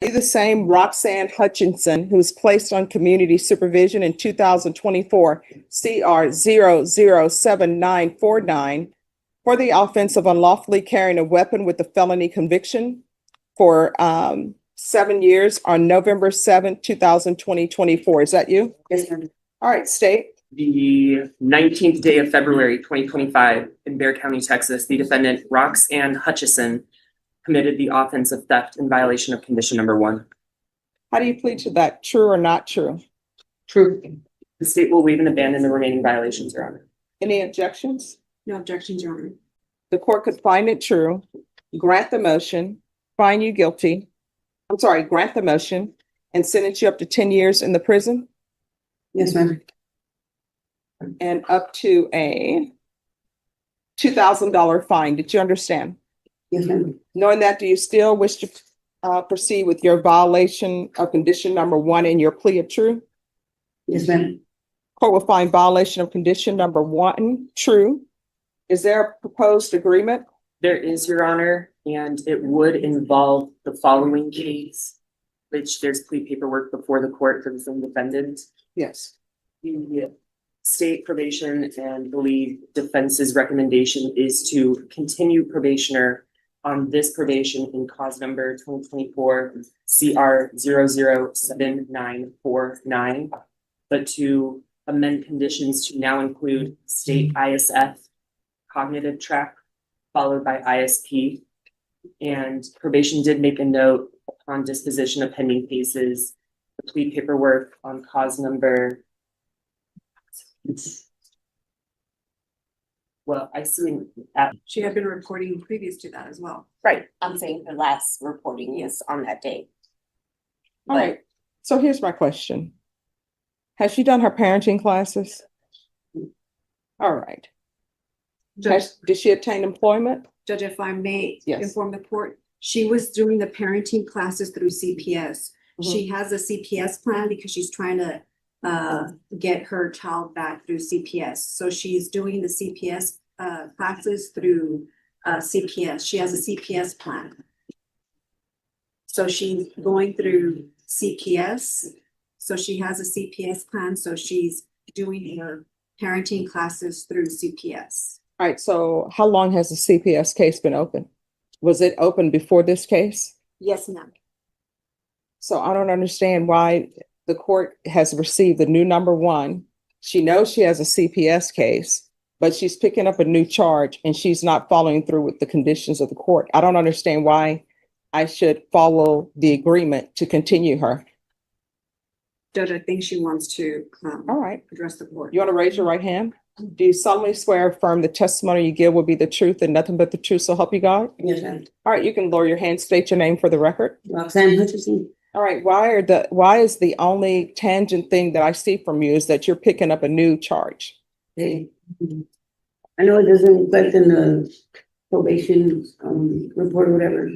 The same Roxanne Hutchinson, who was placed on community supervision in 2024 CR 007949 for the offense of unlawfully carrying a weapon with a felony conviction for 7 years on November 7th, 2024. Is that you? Yes, ma'am. All right, state. The 19th day of February, 2025, in Bexar County, Texas, the defendant Roxanne Hutchison committed the offense of theft in violation of condition number 1. How do you plead to that? True or not true? True. The state will waive and abandon the remaining violations, Your Honor. Any objections? No objections, Your Honor. The court could find it true, grant the motion, find you guilty. Grant the motion and sentence you up to 10 years in the prison Yes, ma'am. and up to a $2,000 fine. Did you understand? Yes, ma'am. Knowing that, do you still wish to proceed with your violation of condition number 1 in your plea of true? Yes, ma'am. Court will find violation of condition number 1 true. Is there a proposed agreement? There is, Your Honor, and it would involve the following case, which there's plea paperwork before the court for the same defendant. Yes. The state probation and the lead defense's recommendation is to continue probationer on this probation in cause number 2024 CR 007949, but to amend conditions to now include state ISF, cognitive track, followed by ISP. And probation did make a note upon disposition of pending cases, the plea paperwork on cause number. Well, I see at, She had been reporting previous to that as well. Right, I'm saying her last reporting is on that date. All right. So here's my question. Has she done her parenting classes? All right. Judge, Did she obtain employment? Judge, if I may Yes. inform the court, she was doing the parenting classes through CPS. She has a CPS plan because she's trying to get her child back through CPS. So she's doing the CPS classes through CPS. She has a CPS plan. So she's going through CPS. So she has a CPS plan. So she's doing her parenting classes through CPS. All right. So how long has the CPS case been open? Was it open before this case? Yes, ma'am. So I don't understand why the court has received the new number 1. She knows she has a CPS case, but she's picking up a new charge and she's not following through with the conditions of the court. I don't understand why I should follow the agreement to continue her. Judge, I think she wants to All right. address the court. You want to raise your right hand? Do you solemnly swear or affirm the testimony you give will be the truth and nothing but the truth, so help you God? Yes, ma'am. All right, you can lower your hand, state your name for the record. Roxanne Hutchison. All right, why is the only tangent thing that I see from you is that you're picking up a new charge? Hey, I know it doesn't reflect in the probation report or whatever,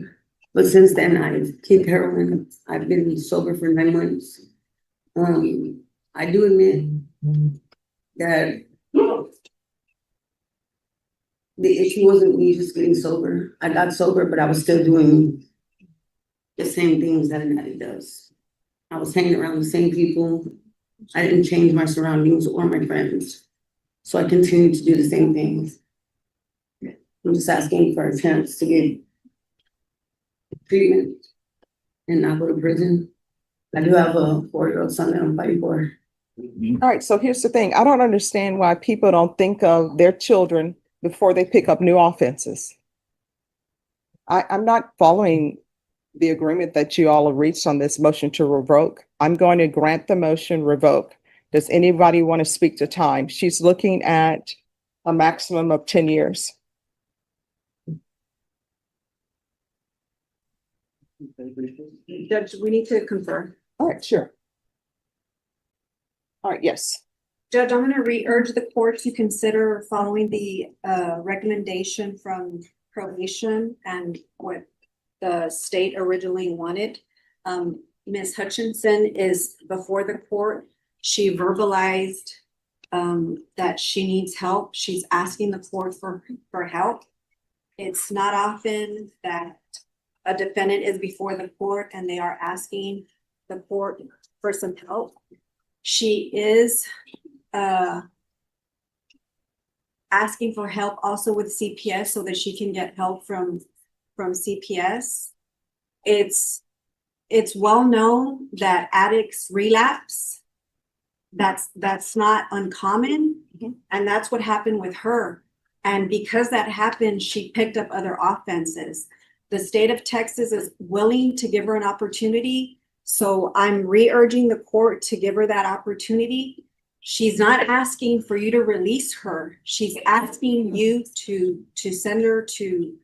but since then I keep heroin. I've been sober for 9 months. I do admit that the issue wasn't me just getting sober. I got sober, but I was still doing the same things that an addict does. I was hanging around the same people. I didn't change my surroundings or my friends. So I continued to do the same things. I'm just asking for a chance to get treatment and not go to prison. I do have a 4-year-old son that I'm fighting for. All right, so here's the thing. I don't understand why people don't think of their children before they pick up new offenses. I'm not following the agreement that you all have reached on this motion to revoke. I'm going to grant the motion, revoke. Does anybody want to speak to time? She's looking at a maximum of 10 years. Judge, we need to confer. All right, sure. All right, yes. Judge, I'm gonna re-urge the court to consider following the recommendation from probation and what the state originally wanted. Ms. Hutchinson is before the court. She verbalized that she needs help. She's asking the court for help. It's not often that a defendant is before the court and they are asking the court for some help. She is asking for help also with CPS so that she can get help from CPS. It's well known that addicts relapse. That's not uncommon. And that's what happened with her. And because that happened, she picked up other offenses. The state of Texas is willing to give her an opportunity. So I'm re-urging the court to give her that opportunity. She's not asking for you to release her. She's asking you to send her to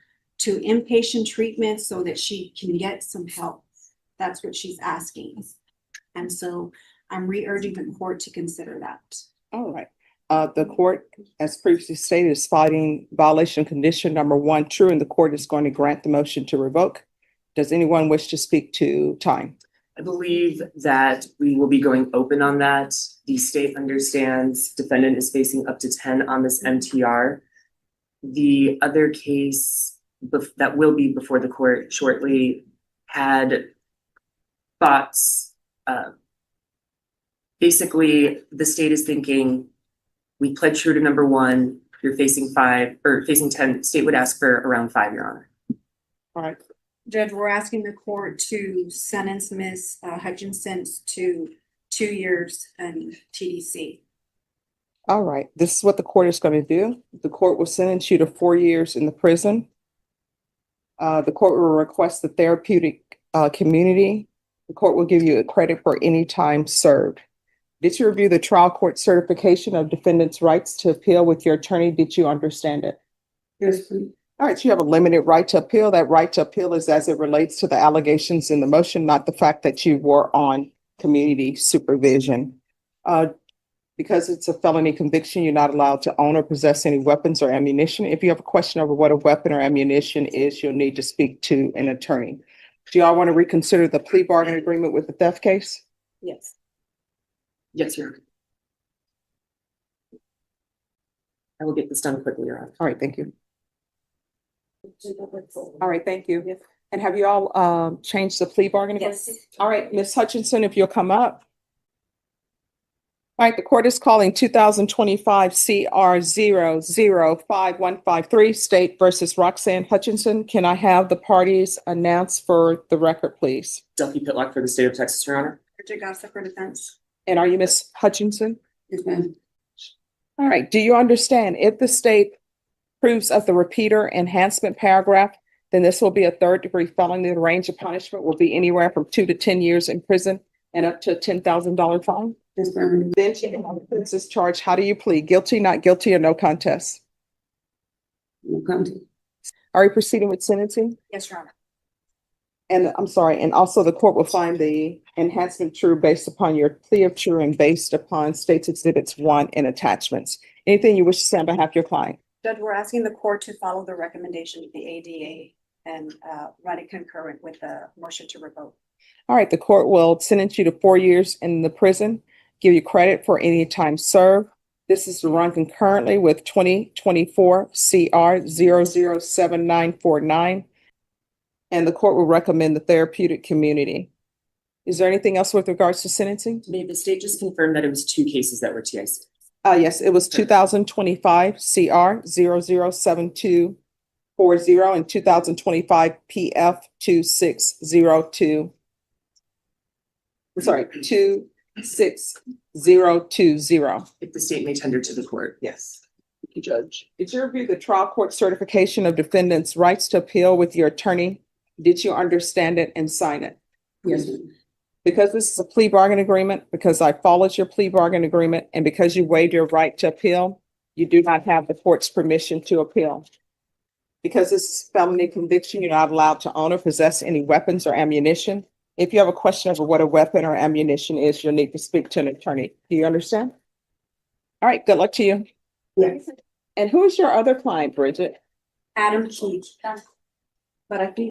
inpatient treatment so that she can get some help. That's what she's asking. And so I'm re-urging the court to consider that. All right. The court, as previously stated, is finding violation condition number 1 true, and the court is going to grant the motion to revoke. Does anyone wish to speak to time? I believe that we will be going open on that. The state understands defendant is facing up to 10 on this MTR. The other case that will be before the court shortly had thoughts. Basically, the state is thinking, we pled true to number 1, you're facing 5 or facing 10, state would ask for around 5, Your Honor. All right. Judge, we're asking the court to sentence Ms. Hutchinson to 2 years in TDC. All right. This is what the court is going to do. The court will sentence you to 4 years in the prison. The court will request the therapeutic community. The court will give you a credit for any time served. Did you review the trial court certification of defendant's rights to appeal with your attorney? Did you understand it? Yes, please. All right, so you have a limited right to appeal. That right to appeal is as it relates to the allegations in the motion, not the fact that you were on community supervision. Because it's a felony conviction, you're not allowed to own or possess any weapons or ammunition. If you have a question over what a weapon or ammunition is, you'll need to speak to an attorney. Do y'all want to reconsider the plea bargain agreement with the theft case? Yes. Yes, Your Honor. I will get this done quickly, Your Honor. All right, thank you. All right, thank you. And have you all changed the plea bargain agreement? Yes. All right, Ms. Hutchinson, if you'll come up. All right, the court is calling 2025 CR 005153 State versus Roxanne Hutchinson. Can I have the parties announced for the record, please? Duffy Pitlock for the state of Texas, Your Honor. Richard Gossett for defense. And are you Ms. Hutchinson? Yes, ma'am. All right, do you understand if the state approves of the repeater enhancement paragraph, then this will be a 3rd-degree felony. The range of punishment will be anywhere from 2 to 10 years in prison and up to a $10,000 fine. Yes, ma'am. Then this charge, how do you plead? Guilty, not guilty, or no contest? No contest. Are you proceeding with sentencing? Yes, Your Honor. And I'm sorry, and also the court will find the enhancement true based upon your plea of true and based upon State's Exhibits 1 and attachments. Anything you wish to say on behalf of your client? Judge, we're asking the court to follow the recommendation of the ADA and run it concurrent with the motion to revoke. All right, the court will sentence you to 4 years in the prison, give you credit for any time served. This is to run concurrently with 2024 CR 007949. And the court will recommend the therapeutic community. Is there anything else with regards to sentencing? May the state just confirm that it was 2 cases that were TIC? Yes, it was 2025 CR 007240 and 2025 PF 2602. Sorry, 26020. If the state may tender to the court. Yes. Thank you, Judge. Did you review the trial court certification of defendant's rights to appeal with your attorney? Did you understand it and sign it? Yes, ma'am. Because this is a plea bargain agreement, because I followed your plea bargain agreement, and because you waived your right to appeal, you do not have the court's permission to appeal. Because this is felony conviction, you're not allowed to own or possess any weapons or ammunition. If you have a question over what a weapon or ammunition is, you'll need to speak to an attorney. Do you understand? All right, good luck to you. Yes. And who is your other client, Bridget? Adam Keith. But I think